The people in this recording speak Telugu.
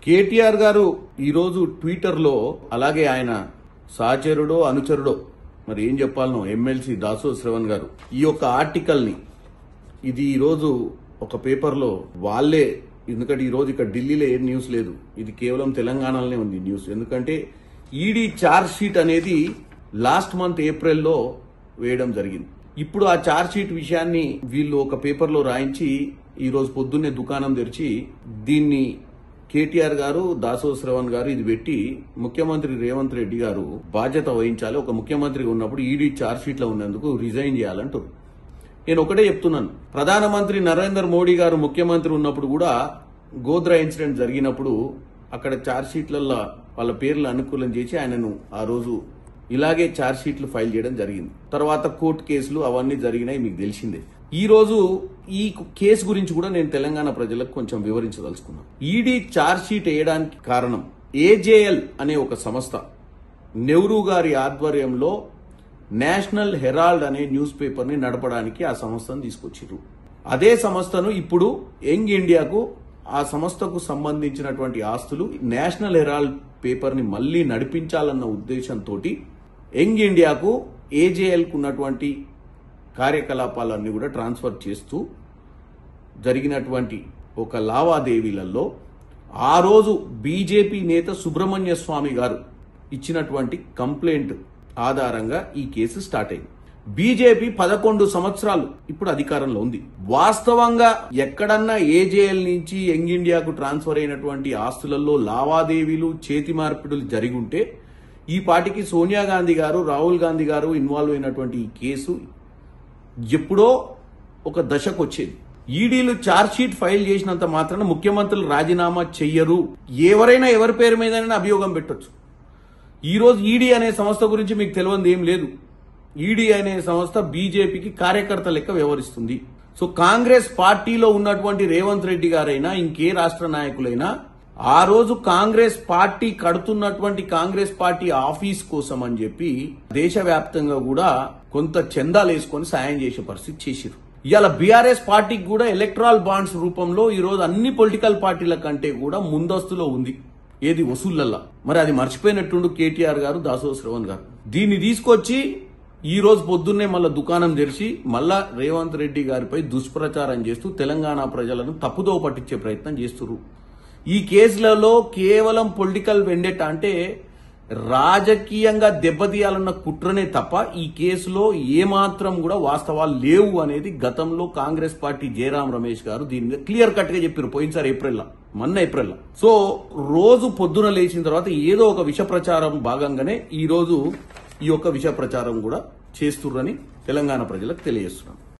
కేటీఆర్ గారు ఈరోజు ట్విట్టర్లో అలాగే ఆయన సహచరుడో అనుచరుడో మరి ఏం చెప్పాలనో ఎమ్మెల్సీ దాసో శ్రవణ్ గారు ఈ యొక్క ఆర్టికల్ని ఇది ఈరోజు ఒక పేపర్లో వాళ్ళే, ఎందుకంటే ఈరోజు ఇక్కడ ఢిల్లీలో ఏ న్యూస్ లేదు, ఇది కేవలం తెలంగాణలోనే ఉంది న్యూస్. ఎందుకంటే ఈడీ ఛార్జ్ షీట్ అనేది లాస్ట్ మంత్ ఏప్రిల్లో వేయడం జరిగింది. ఇప్పుడు ఆ ఛార్జ్ షీట్ విషయాన్ని వీళ్ళు ఒక పేపర్లో రాయించి ఈరోజు పొద్దున్నే దుకాణం తెరిచి దీన్ని కేటీఆర్ గారు దాసో శ్రవణ్ గారు ఇది పెట్టి ముఖ్యమంత్రి రేవంత్ రెడ్డి గారు బాధ్యత వహించాలి, ఒక ముఖ్యమంత్రిగా ఉన్నప్పుడు ఈడీ ఛార్జ్ షీట్ లో ఉన్నందుకు రిజైన్ చేయాలంటారు. నేను ఒకటే చెప్తున్నాను, ప్రధానమంత్రి నరేంద్ర మోడీ గారు ముఖ్యమంత్రి ఉన్నప్పుడు కూడా గోద్రా ఇన్సిడెంట్ జరిగినప్పుడు అక్కడ ఛార్జ్ షీట్లలో వాళ్ళ పేర్లు అనుకూలం చేసి ఆయనను ఆ రోజు ఇలాగే ఛార్జ్ షీట్లు ఫైల్ చేయడం జరిగింది. తర్వాత కోర్టు కేసులు అవన్నీ జరిగినాయి, మీకు తెలిసిందే. ఈ రోజు ఈ కేసు గురించి కూడా నేను తెలంగాణ ప్రజలకు కొంచెం వివరించదలుచుకున్నాను. ఈడీ ఛార్జ్ షీట్ వేయడానికి కారణం ఏజేఎల్ అనే ఒక సంస్థ నెహ్రూ గారి ఆధ్వర్యంలో నేషనల్ హెరాల్డ్ అనే న్యూస్ పేపర్ ని నడపడానికి ఆ సంస్థను తీసుకొచ్చారు. అదే సంస్థను ఇప్పుడు యంగ్ ఇండియాకు ఆ సంస్థకు సంబంధించినటువంటి ఆస్తులు నేషనల్ హెరాల్డ్ పేపర్ ని మళ్లీ నడిపించాలన్న ఉద్దేశంతో యంగ్ ఇండియాకు ఏజేఎల్ కు ఉన్నటువంటి కార్యకలాపాలన్నీ కూడా ట్రాన్స్ఫర్ చేస్తూ జరిగినటువంటి ఒక లావాదేవీలలో ఆ రోజు బీజేపీ నేత సుబ్రహ్మణ్య స్వామి గారు ఇచ్చినటువంటి కంప్లైంట్ ఆధారంగా ఈ కేసు స్టార్ట్ అయింది. బీజేపీ 11 సంవత్సరాలు ఇప్పుడు అధికారంలో ఉంది. వాస్తవంగా ఎక్కడన్నా ఏజేఎల్ నుంచి యంగ్ ఇండియాకు ట్రాన్స్ఫర్ అయినటువంటి ఆస్తులలో లావాదేవీలు చేతి మార్పిడులు జరిగి ఉంటే ఈ పార్టీకి సోనియా గాంధీ గారు రాహుల్ గాంధీ గారు ఇన్వాల్వ్ అయినటువంటి ఈ కేసు ఎప్పుడో ఒక దశకు వచ్చేది. ఈడీలు ఛార్జ్ షీట్ ఫైల్ చేసినంత మాత్రాన ముఖ్యమంత్రులు రాజీనామా చెయ్యరు, ఎవరైనా ఎవరి పేరు మీదైనా అభియోగం పెట్టొచ్చు. ఈ రోజు ఈడీ అనే సంస్థ గురించి మీకు తెలియదు ఏం లేదు. ఈడీ అనే సంస్థ బీజేపీకి కార్యకర్త లెక్క వ్యవహరిస్తుంది. సో కాంగ్రెస్ పార్టీలో ఉన్నటువంటి రేవంత్ రెడ్డి గారైనా ఇంకే రాష్ట్ర నాయకులైనా ఆ రోజు కాంగ్రెస్ పార్టీ కడుతున్నటువంటి కాంగ్రెస్ పార్టీ ఆఫీస్ కోసం అని చెప్పి దేశవ్యాప్తంగా కూడా కొంత చందాలు వేసుకొని సాయం చేసే పరిస్థితి చేశారు. ఇవాళ బీఆర్ఎస్ పార్టీకి కూడా ఎలక్ట్రాల్ బాండ్స్ రూపంలో ఈ రోజు అన్ని పొలిటికల్ పార్టీల కంటే కూడా ముందస్తులో ఉంది ఏది వసూళ్లల్లా. మరి అది మర్చిపోయినట్టుండు కేటీఆర్ గారు దాసో శ్రవణ్ గారు. దీన్ని తీసుకొచ్చి ఈ రోజు పొద్దున్నే మళ్ళా దుకాణం తెరిచి మళ్ళా రేవంత్ రెడ్డి గారిపై దుష్ప్రచారం చేస్తూ తెలంగాణ ప్రజలను తప్పుదో పట్టించే ప్రయత్నం చేస్తున్నారు. ఈ కేసులలో కేవలం పొలిటికల్ వెండెట్ అంటే రాజకీయంగా దెబ్బతీయాలన్న కుట్రనే తప్ప ఈ కేసులో ఏమాత్రం కూడా వాస్తవాలు లేవు అనేది గతంలో కాంగ్రెస్ పార్టీ జయరాం రమేష్ గారు దీని మీద క్లియర్ కట్ గా చెప్పారు పోయినసారి మొన్న ఏప్రిల్. సో రోజు పొద్దున లేచిన తర్వాత ఏదో ఒక విష ప్రచారం భాగంగానే ఈ రోజు ఈ యొక్క విష ప్రచారం కూడా చేస్తుర్రని తెలంగాణ ప్రజలకు తెలియజేస్తున్నాం.